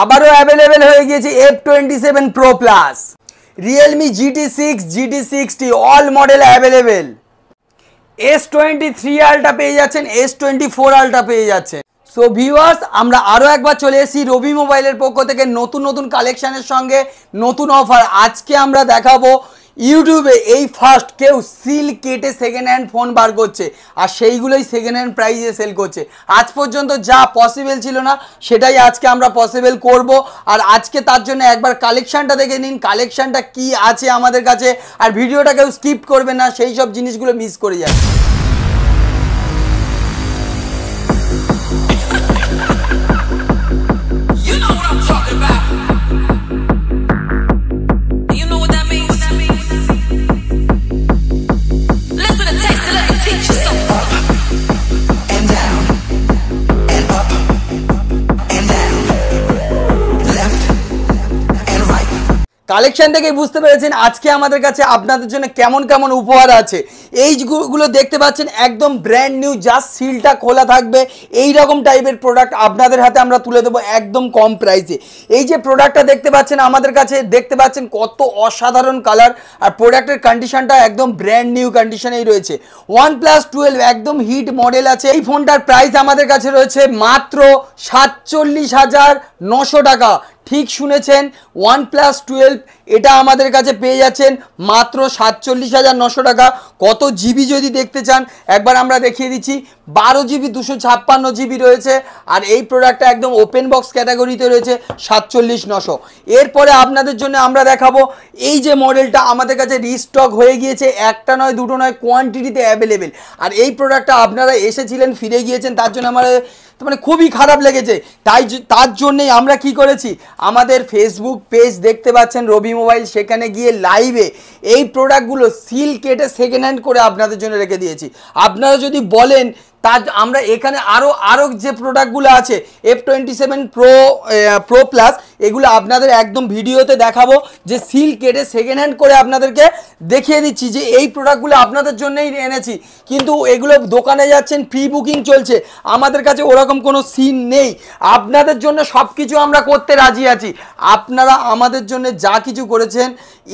আবারও অ্যাভেলেবেল হয়ে গিয়েছে F27 Pro Plus, Realme GT6, GT60 all model available. S23 Ultra পেয়ে যাচ্ছেন, S24 Ultra পেয়ে যাচ্ছেন। সো ভিউয়ার্স, আমরা আরও একবার চলে এসেছি রবি মোবাইলের পক্ষ থেকে নতুন নতুন কালেকশানের সঙ্গে নতুন অফার। আজকে আমরা দেখাবো ইউটিউবে এই ফার্স্ট কেউ সিল কেটে সেকেন্ড হ্যান্ড ফোন বার করছে, আর সেইগুলোই সেকেন্ড হ্যান্ড প্রাইসে সেল করছে। আজ পর্যন্ত যা পসিবল ছিল না সেটাই আজকে আমরা পসিবল করব। আর আজকে তার জন্য একবার কালেকশানটা দেখে নিন, কালেকশানটা কি আছে আমাদের কাছে, আর ভিডিওটা কেউ স্কিপ করবে না, সেই সব জিনিসগুলো মিস করে যাবে। কালেকশন থেকে বুঝতে পেরেছেন আজকে আমাদের কাছে আপনাদের জন্য কেমন কেমন উপহার আছে। এইগুলো দেখতে পাচ্ছেন একদম ব্র্যান্ড নিউ, জাস্ট সিলটা খোলা থাকবে, এই রকম টাইপের প্রোডাক্ট আপনাদের হাতে আমরা তুলে দেবো একদম কম প্রাইসে। এই যে প্রোডাক্টটা দেখতে পাচ্ছেন আমাদের কাছে, দেখতে পাচ্ছেন কত অসাধারণ কালার, আর প্রোডাক্টের কন্ডিশনটা একদম ব্র্যান্ড নিউ কন্ডিশনেই রয়েছে। OnePlus 12 একদম হিট মডেল আছে। এই ফোনটার প্রাইস আমাদের কাছে রয়েছে মাত্র 47,900 টাকা। ঠিক শুনেছেন, OnePlus 12 এটা আমাদের কাছে পেয়ে যাচ্ছেন মাত্র 47,900 টাকা। কত জিবি যদি দেখতে চান একবার আমরা দেখিয়ে দিচ্ছি, 12 জিবি 256 জিবি রয়েছে, আর এই প্রোডাক্টটা একদম ওপেন বক্স ক্যাটাগরিতে রয়েছে 47,900। এরপরে আপনাদের জন্য আমরা দেখাবো এই যে মডেলটা আমাদের কাছে রিস্টক হয়ে গিয়েছে, একটা নয় দুটো নয়, কোয়ান্টিটিতে অ্যাভেলেবেল। আর এই প্রোডাক্টটা আপনারা এসেছিলেন, ফিরে গিয়েছেন, তার জন্য আমার মানে খুবই খারাপ লেগেছে। তার জন্যই আমরা কি করেছি, আমাদের ফেসবুক পেজ দেখতে পাচ্ছেন রবি মোবাইল, সেখানে গিয়ে লাইভে এই প্রোডাক্টগুলো সিল কেটে সেকেন্ড হ্যান্ড করে আপনাদের জন্য রেখে দিয়েছি। আপনারা যদি বলেন তার আমরা এখানে আরও যে প্রোডাক্টগুলো আছে F27 Pro Plus, এগুলো আপনাদের একদম ভিডিওতে দেখাবো, যে সিল কেটে সেকেন্ড হ্যান্ড করে আপনাদেরকে দেখিয়ে দিচ্ছি যে এই প্রোডাক্টগুলো আপনাদের জন্যই এনেছি। কিন্তু এগুলো দোকানে যাচ্ছেন, প্রি বুকিং চলছে, আমাদের কাছে ওরকম কোনো সিন নেই। আপনাদের জন্য সব কিছু আমরা করতে রাজি আছি। আপনারা আমাদের জন্য যা কিছু করেছেন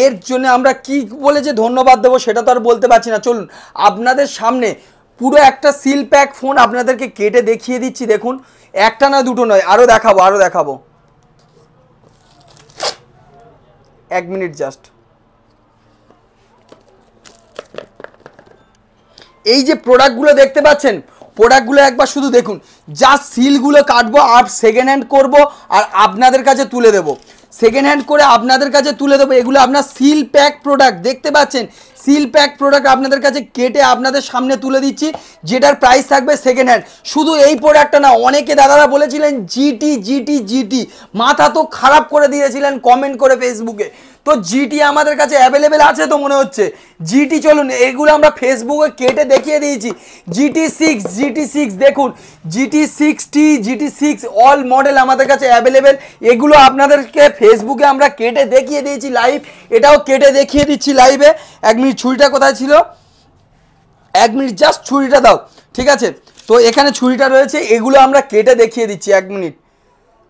এর জন্য আমরা কি বলে যে ধন্যবাদ দেবো সেটা তো আর বলতে পারছি না। চলুন আপনাদের সামনে পুরো একটা সিল প্যাক ফোন আপনাদেরকে কেটে দেখিয়ে দিচ্ছি। দেখুন, একটা নয় দুটো নয়, আরও দেখাবো। এক মিনিট জাস্ট। এই যে প্রোডাক্টগুলো দেখতে পাচ্ছেন, প্রোডাক্টগুলো একবার শুধু দেখুন, জাস্ট সিলগুলো কাটবো আর সেকেন্ড হ্যান্ড করবো আর আপনাদের কাছে তুলে দেবো, সেকেন্ড হ্যান্ড করে আপনাদের কাছে তুলে দেবো। এগুলো আপনার সিল প্যাক প্রোডাক্ট দেখতে পাচ্ছেন, সিল প্যাক প্রোডাক্ট আপনাদের কাছে কেটে আপনাদের সামনে তুলে দিচ্ছি, যেটার প্রাইস থাকবে সেকেন্ড হ্যান্ড। শুধু এই প্রোডাক্টটা না, অনেকে দাদারা বলেছিলেন জিটি, মাথা তো খারাপ করে দিয়েছিলেন কমেন্ট করে ফেসবুকে। তো জিটি আমাদের কাছে অ্যাভেলেবেল আছে তো মনে হচ্ছে, জিটি চলুন এগুলো আমরা ফেসবুকে কেটে দেখিয়ে দিয়েছি। GT6 দেখুন, GT60, GT6 অল মডেল আমাদের কাছে অ্যাভেলেবেল। এগুলো আপনাদেরকে ফেসবুকে আমরা কেটে দেখিয়ে দিয়েছি লাইভ, এটাও কেটে দেখিয়ে দিচ্ছি লাইভে। এক মিনিট, ছুরিটা কোথায় ছিল? এক মিনিট জাস্ট ছুরিটা দাও, ঠিক আছে? তো এখানে ছুরিটা রয়েছে, এগুলো আমরা কেটে দেখিয়ে দিচ্ছি। এক মিনিট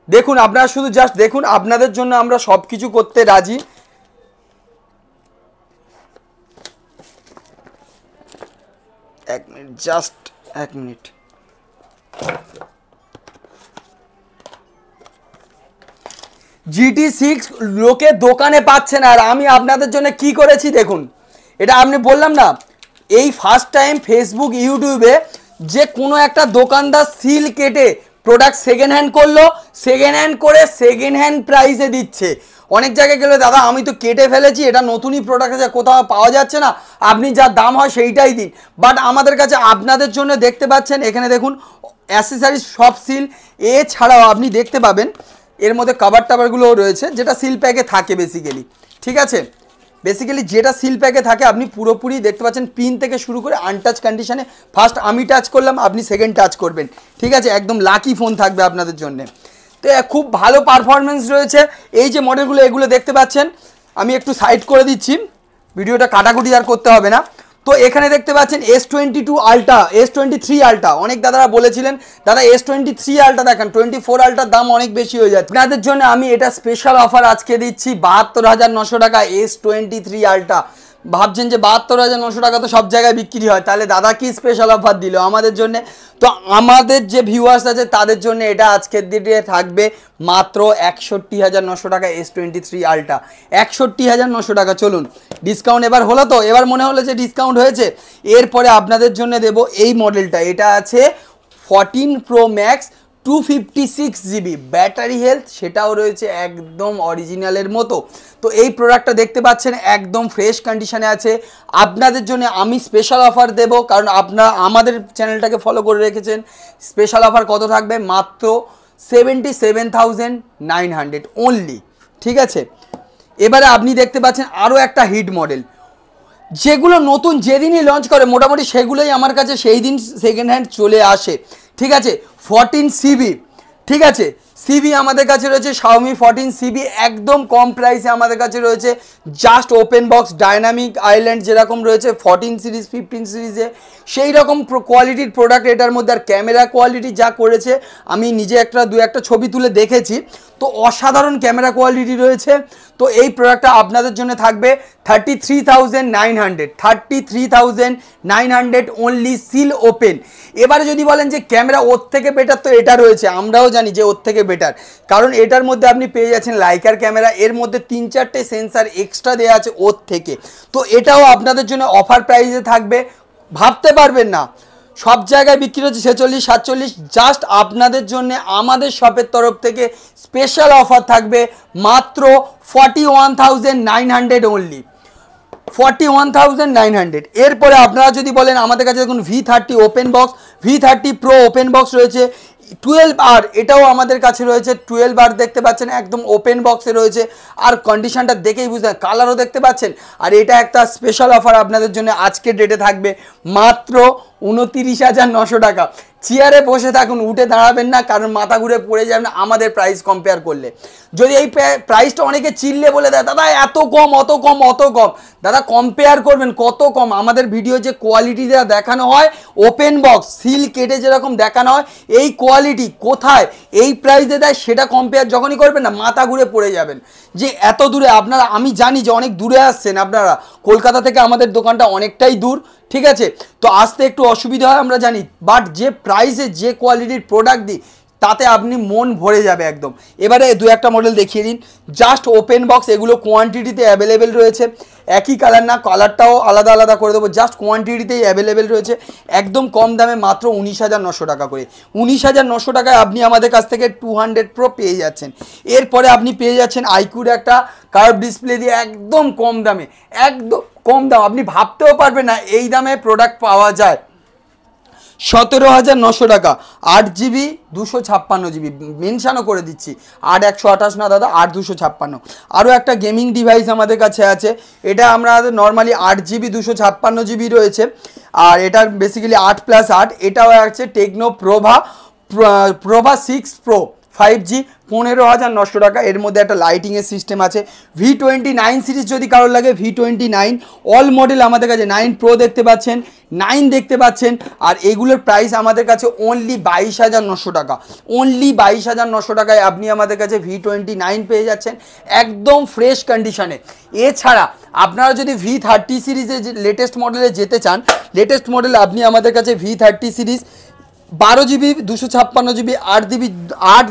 দেখুন, আপনারা শুধু জাস্ট দেখুন, আপনাদের জন্য আমরা সব কিছু করতে রাজি। এক মিনিট জাস্ট, এক মিনিট। GT6 লোকে দোকানে পাচ্ছে না, আর আমি আপনাদের জন্য কি করেছি দেখুন। এটা আপনি বললাম না, এই ফার্স্ট টাইম ফেসবুক ইউটিউবে যে কোনো একটা দোকানদার সিল কেটে প্রোডাক্ট সেকেন্ড হ্যান্ড করলো, সেকেন্ড হ্যান্ড করে সেকেন্ড হ্যান্ড প্রাইসে দিচ্ছে। অনেক জায়গায় গেলে দাদা আমি তো কেটে ফেলেছি, এটা নতুনই প্রোডাক্ট আছে, কোথাও পাওয়া যাচ্ছে না, আপনি যা দাম হয় সেইটাই দিন। বাট আমাদের কাছে আপনাদের জন্য দেখতে পাচ্ছেন, এখানে দেখুন অ্যাসেসরিজ সব সিল। এছাড়াও আপনি দেখতে পাবেন এর মধ্যে কভার টাভারগুলোও রয়েছে, যেটা সিল প্যাকে থাকে বেসিক্যালি, ঠিক আছে? বেসিক্যালি যেটা সিল প্যাকে থাকে আপনি পুরোপুরি দেখতে পাচ্ছেন, পিন থেকে শুরু করে আনটাচ কন্ডিশনে। ফার্স্ট আমি টাচ করলাম, আপনি সেকেন্ড টাচ করবেন, ঠিক আছে? একদম লাকি ফোন থাকবে আপনাদের জন্য। তো খুব ভালো পারফরমেন্স রয়েছে। এই যে মডেলগুলো এগুলো দেখতে পাচ্ছেন, আমি একটু সাইড করে দিচ্ছি, ভিডিওটা কাটাকুটি আর করতে হবে না। তো এখানে দেখতে পাচ্ছেন S22 আলট্রা, S23 আলট্রা, অনেক দাদারা বলেছিলেন দাদা S23 আলট্রা দেখান, 24 আলট্রার দাম অনেক বেশি হয়ে যাচ্ছে। আপনাদের জন্য আমি এটা স্পেশাল অফার আজকে দিচ্ছি 72,900 টাকা S23 আলট্রা। ভাবছেন যে 72,900 টাকা তো সব জায়গায় বিক্রি হয়, তাহলে দাদা কি স্পেশাল অফার দিল আমাদের জন্য? তো আমাদের যে ভিউয়ার্স আছে তাদের জন্য এটা আজকের দিনে থাকবে মাত্র 61,900 টাকা S23 আলট্রা, 61,900 টাকা। চলুন ডিসকাউন্ট এবার হলো, তো এবার মনে হলো যে ডিসকাউন্ট হয়েছে, এরপরে আপনাদের জন্য দেব এই মডেলটা। এটা আছে 14 Pro Max, 256 GB battery health, সেটাও রয়েছে একদম অরিজিনালের মতো। তো এই প্রোডাক্টটা দেখতে পাচ্ছেন একদম ফ্রেশ কন্ডিশনে আছে। আপনাদের জন্য আমি স্পেশাল অফার দেব, কারণ আপনারা আমাদের চ্যানেলটাকে ফলো করে রেখেছেন। স্পেশাল অফার কত থাকবে? মাত্র 77,900 অনলি, ঠিক আছে। এবারে আপনি দেখতে পাচ্ছেন আরও একটা হিট মডেল, যেগুলো নতুন যেদিনই লঞ্চ করে মোটামুটি সেগুলোই আমার কাছে সেই দিন সেকেন্ড হ্যান্ড চলে আসে, ঠিক আছে। 14 CB, ঠিক আছে, সিবি আমাদের কাছে রয়েছে Xiaomi 14 CB, একদম কম প্রাইসে আমাদের কাছে রয়েছে। Just open box dynamic island যেরকম রয়েছে 14 সিরিজ 15 সিরিজে, সেই রকম কোয়ালিটির প্রোডাক্ট এটার মধ্যে। আর ক্যামেরা কোয়ালিটি যা করেছে, আমি নিজে দু একটা ছবি তুলে দেখেছি, তো অসাধারণ ক্যামেরা কোয়ালিটি রয়েছে। তো এই প্রোডাক্টটা আপনাদের জন্য থাকবে 33,900, 33,900 অনলি, সিল ওপেন। এবারে যদি বলেন যে ক্যামেরা ওর থেকে বেটার, তো এটা রয়েছে, আমরাও জানি যে ওর থেকে বেটার, কারণ এটার মধ্যে আপনি পেয়ে যাচ্ছেন লাইকার ক্যামেরা, এর মধ্যে 3-4টে সেন্সার এক্সট্রা দেওয়া আছে ওর থেকে। তো এটাও আপনাদের জন্য অফার প্রাইসে থাকবে, ভাবতে পারবেন না সব জায়গায় বিক্রি হচ্ছে 46-47, জাস্ট আপনাদের জন্য আমাদের শপের তরফ থেকে স্পেশাল অফার থাকবে মাত্র 41,900 অনলি, 41,900। এরপরে আপনারা যদি বলেন আমাদের কাছে দেখুন V30 open box, V30 Pro open box রয়েছে, 12R এটাও আমাদের কাছে রয়েছে, 12R দেখতে পাচ্ছেন একদম ওপেন বক্সে রয়েছে। আর কন্ডিশনটা দেখেই বুঝতে, কালারও দেখতে পাচ্ছেন। আর এটা একটা স্পেশাল অফার আপনাদের জন্য আজকের ডেটে থাকবে মাত্র 29,900 টাকা। চেয়ারে বসে থাকুন, উঠে দাঁড়াবেন না, কারণ মাথা ঘুরে পড়ে যাবেন আমাদের প্রাইস কম্পেয়ার করলে। যদি এই প্রাইসটা অনেকে চিল্লে বলে দেয় দাদা এত কম, অত কম, অত কম, দাদা কম্পেয়ার করবেন কত কম। আমাদের ভিডিও যে কোয়ালিটি যা দেখানো হয়, ওপেন বক্স সিল কেটে যেরকম দেখানো হয়, এই কোয়ালিটি কোথায় এই প্রাইসে দেয় সেটা কম্পেয়ার যখনই করবেন না, মাথা ঘুরে পড়ে যাবেন যে এত দূরে আপনারা। আমি জানি যে অনেক দূরে আসছেন আপনারা, কলকাতা থেকে আমাদের দোকানটা অনেকটাই দূর, ঠিক আছে, তো আসতে একটু অসুবিধা হয় আমরা জানি, বাট যে প্রাইসে যে কোয়ালিটির প্রোডাক্ট দিই তাতে আপনি মন ভরে যাবে একদম। এবারে দু একটা মডেল দেখিয়ে দিন, জাস্ট ওপেন বক্স, এগুলো কোয়ান্টিটিতে অ্যাভেলেবেল রয়েছে, একই কালার না, কালারটাও আলাদা আলাদা করে দেবো, জাস্ট কোয়ান্টিটিতেই অ্যাভেলেবেল রয়েছে, একদম কম দামে মাত্র 19,900 টাকা করে। 19,900 টাকায় আপনি আমাদের কাছ থেকে 200 Pro পেয়ে যাচ্ছেন। এরপরে আপনি পেয়ে যাচ্ছেন আইকিউর একটা কার্ভ ডিসপ্লে দিয়ে একদম কম দামে, একদম কম দাম, আপনি ভাবতেও পারবেন না এই দামে প্রোডাক্ট পাওয়া যায়। 17,900 টাকা, 8GB 256GB, মেনশানও করে দিচ্ছি 8/128 না দাদা, 8/256। আরও একটা গেমিং ডিভাইস আমাদের কাছে আছে, এটা আমরা নর্মালি 8GB 256GB রয়েছে, আর এটার বেসিক্যালি 8+8, এটাও আছে টেকনো প্রভা 6 Pro 5G, 15,900 টাকা। এর মধ্যে একটা লাইটিংয়ের সিস্টেম আছে। V29 সিরিজ যদি কারোর লাগে, V29 অল মডেল আমাদের কাছে, 9 Pro দেখতে পাচ্ছেন, 9 দেখতে পাচ্ছেন, আর এগুলোর প্রাইস আমাদের কাছে অনলি 22,900 টাকা, অনলি 22,900 টাকায় আপনি আমাদের কাছে V29 পেয়ে যাচ্ছেন একদম ফ্রেশ কন্ডিশনে। এছাড়া আপনারা যদি V30 সিরিজে লেটেস্ট মডেলে যেতে চান, লেটেস্ট মডেল আপনি আমাদের কাছে V30 series 12GB 256GB, 8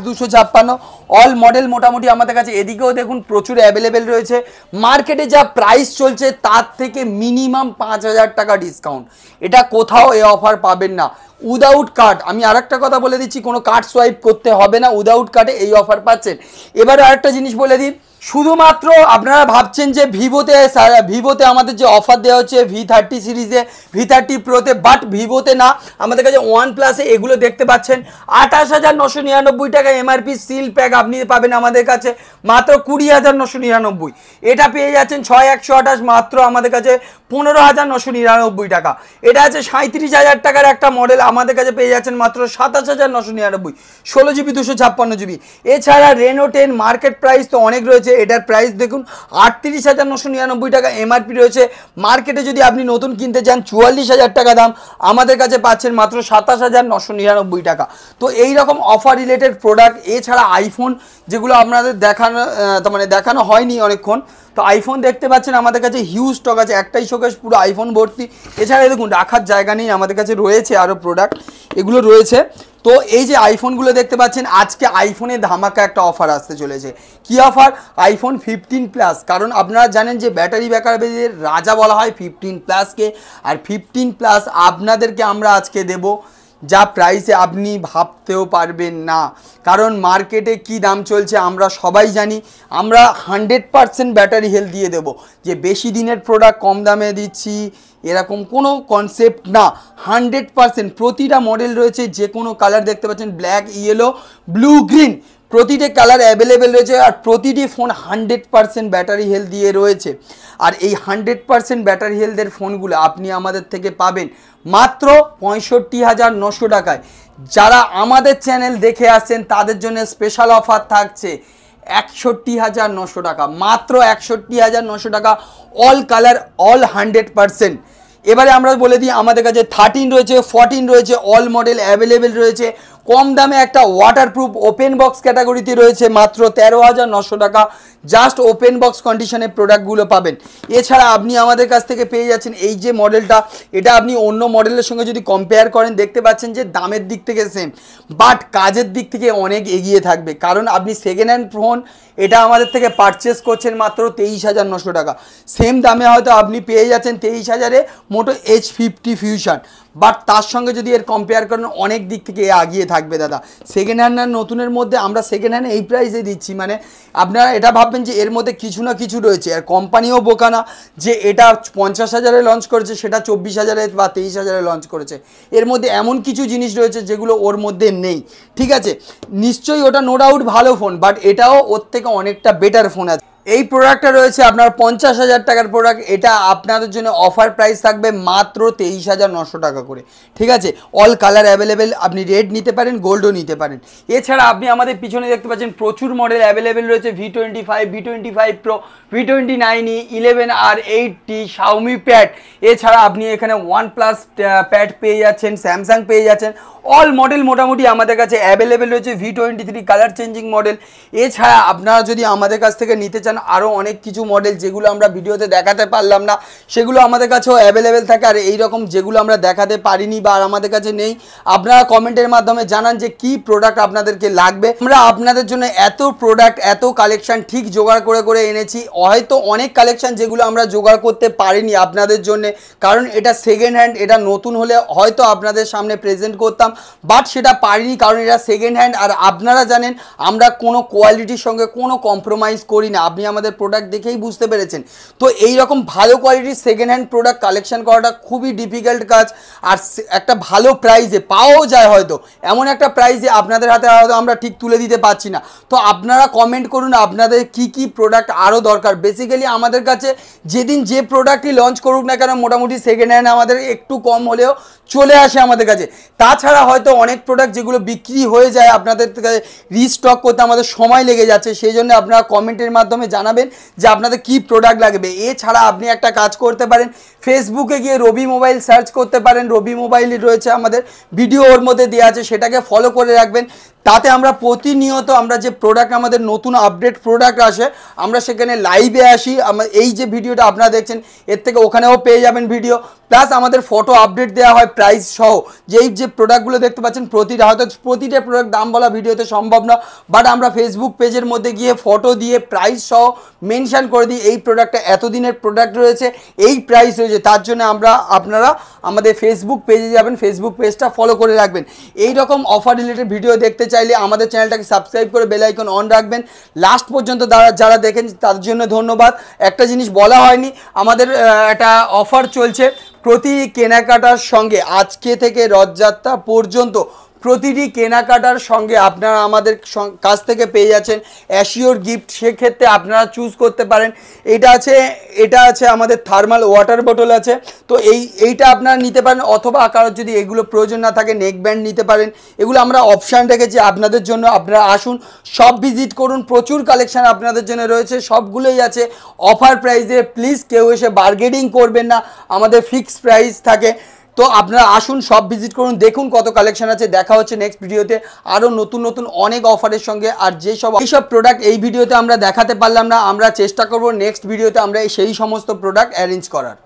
256 all model মোটামুটি আমাদের কাছে। এদিকেও দেখুন প্রচুর অ্যাভেলেবেল রয়েছে, মার্কেটে যা প্রাইস চলছে তার থেকে মিনিমাম 5,000 টাকা ডিসকাউন্ট, এটা কোথাও এই অফার পাবেন না উইদাউট কার্ড। আমি আরেকটা কথা বলে দিচ্ছি, কোনো কার্ড সোয়াইপ করতে হবে না, উইদাউট কার্ডে এই অফার পাচ্ছেন। এবারে আরেকটা জিনিস বলে দিই, শুধুমাত্র আপনারা ভাবছেন যে ভিভোতে আমাদের যে অফার দেওয়া হচ্ছে V30 সিরিজে, V30 Proতে, বাট ভিভোতে না, আমাদের কাছে OnePlus-এ এগুলো দেখতে পাচ্ছেন 28,999 টাকা এমআরপি সিল প্যাক আপনি পাবেন আমাদের কাছে মাত্র 20,999। এটা পেয়ে যাচ্ছেন 6/128 মাত্র আমাদের কাছে 15,999 টাকা। এটা আছে 37,000 টাকার একটা মডেল, আমাদের কাছে পেয়ে যাচ্ছেন মাত্র 27,999, 16GB 256GB। এছাড়া রেনো 10 মার্কেট প্রাইস তো অনেক রয়েছে, এটার প্রাইস দেখুন 38,999 টাকা এমআরপি রয়েছে। মার্কেটে যদি আপনি নতুন কিনতে চান 44,000 টাকা দাম, আমাদের কাছে পাচ্ছেন মাত্র 27,999 টাকা। তো এই রকম অফার রিলেটেড প্রোডাক্ট, এছাড়া আইফোন যেগুলো আপনাদের দেখানো হয়নি অনেকক্ষণ, তো আইফোন দেখতে পাচ্ছেন আমাদের কাছে হিউজ স্টক আছে, একটাই শোকেস পুরো আইফোন ভর্তি। এছাড়া দেখুন রাখার জায়গা নেই, আমাদের কাছে রয়েছে আরও প্রোডাক্ট এগুলো রয়েছে। তো এই যে আইফোনগুলো দেখতে পাচ্ছেন, আজকে আইফোনে ধামাকা একটা অফার আসতে চলেছে। কি অফার? IPhone 15 plus. কারণ আপনারা জানেন যে ব্যাটারি ব্যাকআপের রাজা বলা হয় 15 প্লাসকে, আর 15 প্লাস আপনাদেরকে আমরা আজকে দেব যা প্রাইসে আপনি ভাবতেও পারবেন না। কারণ মার্কেটে কি দাম চলছে আমরা সবাই জানি। আমরা 100% ব্যাটারি হেলথ দিয়ে দেবো, যে বেশি দিনের প্রোডাক্ট কম দামে দিচ্ছি এরকম কোনো কনসেপ্ট না। 100% প্রতিটা মডেল রয়েছে, যে কোনো কালার দেখতে পাচ্ছেন, ব্ল্যাক, ইয়েলো, ব্লু, গ্রিন, প্রতিটি কালার অ্যাভেলেবেল রয়েছে। আর প্রতিটি ফোন 100% ব্যাটারি হেলথ দিয়ে রয়েছে। আর এই 100% ব্যাটারি হেলথের ফোনগুলো আপনি আমাদের থেকে পাবেন মাত্র 65,900 টাকায়। যারা আমাদের চ্যানেল দেখে আসছেন তাদের জন্য স্পেশাল অফার থাকছে 61,900 টাকা, মাত্র 61,900 টাকা, অল কালার, অল 100%। এবারে আমরা বলে দিই আমাদের কাছে 13 রয়েছে, 14 রয়েছে, অল মডেল অ্যাভেলেবেল রয়েছে। কম দামে একটা ওয়াটারপ্রুফ ওপেন বক্স ক্যাটাগরিতে রয়েছে মাত্র 13,900 টাকা। জাস্ট ওপেন বক্স কন্ডিশনের প্রোডাক্টগুলো পাবেন। এছাড়া আপনি আমাদের কাছ থেকে পেয়ে যাচ্ছেন এই যে মডেলটা, এটা আপনি অন্য মডেলের সঙ্গে যদি কম্পেয়ার করেন দেখতে পাচ্ছেন যে দামের দিক থেকে সেম, বাট কাজের দিক থেকে অনেক এগিয়ে থাকবে। কারণ আপনি সেকেন্ড হ্যান্ড ফোন এটা আমাদের থেকে পারচেস করছেন মাত্র 23,900 টাকা। সেম দামে হয়তো আপনি পেয়ে যাচ্ছেন 23,000-এ মোটো H50 ফিউশন, বাট তার সঙ্গে যদি এর কম্পেয়ার করেন অনেক দিক থেকে আগিয়ে থাকবে দাদা। সেকেন্ড হ্যান্ড আর নতুনের মধ্যে আমরা সেকেন্ড হ্যান্ড এই প্রাইসে দিচ্ছি, মানে আপনারা এটা ভাববেন যে এর মধ্যে কিছু না কিছু রয়েছে। আর কোম্পানিও বোকা না যে এটা 50,000-এ লঞ্চ করেছে সেটা 24,000-এ বা 23,000-এ লঞ্চ করেছে। এর মধ্যে এমন কিছু জিনিস রয়েছে যেগুলো ওর মধ্যে নেই, ঠিক আছে। নিশ্চয়ই ওটা নো ডাউট ভালো ফোন, বাট এটাও ওর থেকে অনেকটা বেটার ফোন আছে। এই প্রোডাক্টটা রয়েছে আপনার 50,000 টাকার প্রোডাক্ট, এটা আপনাদের জন্য অফার প্রাইস থাকবে মাত্র 23,900 টাকা করে, ঠিক আছে। অল কালার অ্যাভেলেবেল, আপনি রেড নিতে পারেন, গোল্ডও নিতে পারেন। এছাড়া আপনি আমাদের পিছনে দেখতে পাচ্ছেন প্রচুর মডেল অ্যাভেলেবেল রয়েছে, V25, V25 Pro, V29e, 11R, 8T, Xiaomi pad. এছাড়া আপনি এখানে OnePlus প্যাড পেয়ে যাচ্ছেন, স্যামসাং পেয়ে যাচ্ছেন। অল মডেল মোটামুটি আমাদের কাছে অ্যাভেলেবেল রয়েছে, V23 কালার চেঞ্জিং মডেল। এছাড়া আপনারা যদি আমাদের কাছ থেকে নিতে চান আরও অনেক কিছু মডেল যেগুলো আমরা ভিডিওতে দেখাতে পারলাম না, সেগুলো আমাদের কাছেও অ্যাভেলেবেল থাকে। আর এইরকম যেগুলো আমরা দেখাতে পারিনি বা আমাদের কাছে নেই, আপনারা কমেন্টের মাধ্যমে জানান যে কি প্রোডাক্ট আপনাদেরকে লাগবে। আমরা আপনাদের জন্য এত প্রোডাক্ট, এত কালেকশন ঠিক জোগাড় করে করে এনেছি। হয়তো অনেক কালেকশন যেগুলো আমরা জোগাড় করতে পারিনি আপনাদের জন্য, কারণ এটা সেকেন্ড হ্যান্ড, এটা নতুন হলে হয়তো আপনাদের সামনে প্রেজেন্ট করতাম, বাট সেটা পারিনি কারণ এটা সেকেন্ড হ্যান্ড। আর আপনারা জানেন আমরা কোনো কোয়ালিটির সঙ্গে কোনো কম্প্রোমাইজ করি না, আপনি আমাদের প্রোডাক্ট দেখেই বুঝতে পেরেছেন। তো এই রকম ভালো কোয়ালিটির সেকেন্ড হ্যান্ড প্রোডাক্ট কালেকশন করাটা খুবই ডিফিকাল্ট কাজ, আর একটা ভালো প্রাইসে পাওয়াও যায়, হয়তো এমন একটা প্রাইসে আপনাদের হাতে হয়তো আমরা ঠিক তুলে দিতে পারছি না। তো আপনারা কমেন্ট করুন আপনাদের কি কি প্রোডাক্ট আরও দরকার। বেসিক্যালি আমাদের কাছে যেদিন যে প্রোডাক্টই লঞ্চ করুক না কেন মোটামুটি সেকেন্ড হ্যান্ড আমাদের একটু কম হলেও চলে আসে আমাদের কাছে। তাছাড়া হয়তো অনেক প্রোডাক্ট যেগুলো বিক্রি হয়ে যায় আপনাদের থেকে রিস্টক করতে আমাদের সময় লেগে যাচ্ছে, সেই জন্য আপনারা কমেন্টের মাধ্যমে জানাবেন যে আপনাদের কি প্রোডাক্ট লাগবে। এছাড়া আপনি একটা কাজ করতে পারেন, ফেসবুকে গিয়ে রবি মোবাইল সার্চ করতে পারেন, রবি মোবাইলই রয়েছে আমাদের ভিডিও ওর মধ্যে দেওয়া আছে, সেটাকে ফলো করে রাখবেন। তাতে আমরা প্রতিনিয়ত আমরা যে প্রোডাক্ট আমাদের নতুন আপডেট প্রোডাক্ট আসে আমরা সেখানে লাইভে আসি। এই যে ভিডিওটা আপনারা দেখছেন এর থেকে ওখানেও পেয়ে যাবেন ভিডিও, প্লাস আমাদের ফটো আপডেট দেওয়া হয় প্রাইস সহ। যেই যে প্রোডাক্টগুলো দেখতে পাচ্ছেন প্রতিটা হয়তো প্রতিটা প্রোডাক্ট দাম বলা ভিডিওতে সম্ভব না, বাট আমরা ফেসবুক পেজের মধ্যে গিয়ে ফটো দিয়ে প্রাইস সহ মেনশন করে দিই এই প্রোডাক্টটা এতদিনের প্রোডাক্ট রয়েছে, এই প্রাইস রয়েছে। তার জন্য আপনারা আমাদের ফেসবুক পেজে যাবেন, ফেসবুক পেজটা ফলো করে রাখবেন। এই রকম অফার রিলেটেড ভিডিও দেখতে চাইলে আমাদের চ্যানেলটাকে সাবস্ক্রাইব করে বেল আইকন অন রাখবেন। লাস্ট পর্যন্ত যারা দেখেন তার জন্য ধন্যবাদ। একটা জিনিস বলা হয়নি, আমাদের একটা অফার চলছে প্রতি কেনাকাটার সঙ্গে আজকে থেকে রথযাত্রা পর্যন্ত প্রতিটি কেনাকাটার সঙ্গে আপনারা আমাদের কাছ থেকে পেয়ে যাচ্ছেন অ্যাসিওর গিফট। সেক্ষেত্রে আপনারা চুজ করতে পারেন। এটা আছে আমাদের থার্মাল ওয়াটার বোতল আছে, তো এইটা আপনারা নিতে পারেন, অথবা কারোর যদি এগুলো প্রয়োজন না থাকে নেক ব্যান্ড নিতে পারেন। এগুলো আমরা অপশান রেখেছি আপনাদের জন্য। আপনারা আসুন, সব ভিজিট করুন, প্রচুর কালেকশান আপনাদের জন্য রয়েছে, সবগুলোই আছে অফার প্রাইসে। প্লিজ কেউ এসে বার্গেনিং করবেন না, আমাদের ফিক্সড প্রাইস থাকে। তো আপনারা আসুন, সব ভিজিট করুন, দেখুন কত কালেকশন আছে। দেখা হচ্ছে নেক্সট ভিডিওতে আরও নতুন নতুন অনেক অফারের সঙ্গে। আর এইসব প্রোডাক্ট এই ভিডিওতে আমরা দেখাতে পারলাম না, আমরা চেষ্টা করব নেক্সট ভিডিওতে আমরা সেই সমস্ত প্রোডাক্ট অ্যারেঞ্জ করার।